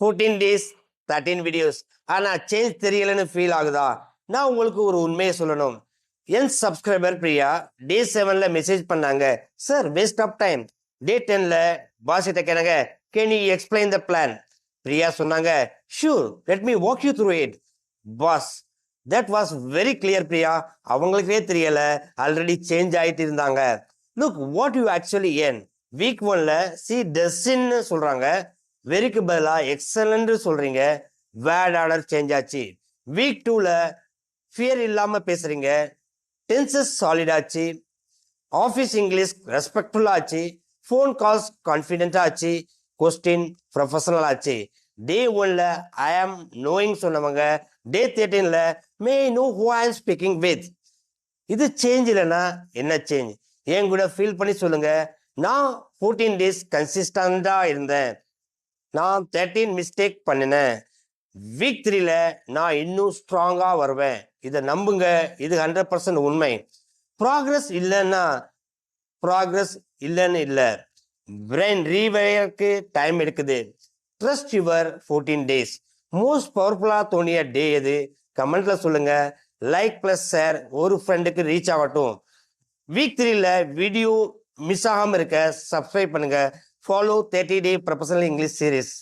14 days 13 videos ஆனா change தெரியலன்னு feel ஆகுதா? நான் உங்களுக்கு ஒரு உண்மையை சொல்லணும். என் சப்ஸ்கிரைபர் பிரியா டே 7ல மெசேஜ் பண்ணாங்க, sir waste of time. Day 10ல பாஸ் கிட்ட கேனாங்க, can you explain the plan? Priya சொன்னாங்க, sure, let me walk you through it. Boss, that was very clear Priya. அவங்களுக்கே தெரியல, ஆல்ரெடி சேஞ்ச் ஆயிட்டு இருந்தாங்க. லுக் வாட் யூ ஆக்சுவலி ஏன். வீக் 1ல சி டஸ்ன்னு சொல்றாங்க, வெரிக்கு பதிலா எக்ஸலண்ட் சொல்றீங்க. வேர்ட் ஆர்டர் சேஞ்ச் ஆச்சு. வீக் 2ல ஃபியர் இல்லாம பேசுறீங்க. டென்சஸ் சாலிட் ஆச்சு. ஆஃபீஸ் இங்கிலீஷ் ரெஸ்பெக்ட்ஃபுல்லா ஆச்சு. ஃபோன் கால்ஸ் கான்ஃபிடென்ட்டா ஆச்சு. கொஸ்டின் ப்ரொஃபஷனல் ஆச்சு. டே 1ல ஐ ஆம் நோயிங் சொன்னவங்க டே 13ல may know who I am speaking with. இது சேஞ்ச் இல்லைன்னா என்ன சேஞ்ச்? என் கூட ஃபீல் பண்ணி சொல்லுங்க. நான் 14 டேஸ் கன்சிஸ்டண்டா இருந்தேன். நான் 13 மிஸ்டேக் பண்ணினேன். வீக் 3ல நான் இன்னும் ஸ்ட்ராங்கா வருவேன். இதை நம்புங்க, இது 100% உண்மை. ப்ராக்ரஸ் இல்லைன்னா ப்ராக்ரஸ் இல்லைன்னு இல்லை, பிரெயின் ரீவயருக்கு டைம் எடுக்குது. Trust your 14 days. மோஸ்ட் பவர்ஃபுல்லா தோணிய டே எது? கமெண்ட்ல சொல்லுங்க. லைக் பிளஸ் ஷேர் ஒரு ஃப்ரெண்டுக்கு ரீச் ஆகட்டும். வீக் 3ல வீடியோ மிஸ் ஆகாம இருக்க சப்ஸ்கிரைப் பண்ணுங்க. ஃபாலோ 30 டே ப்ரொஃபஷனல் இங்கிலீஷ் சீரீஸ்.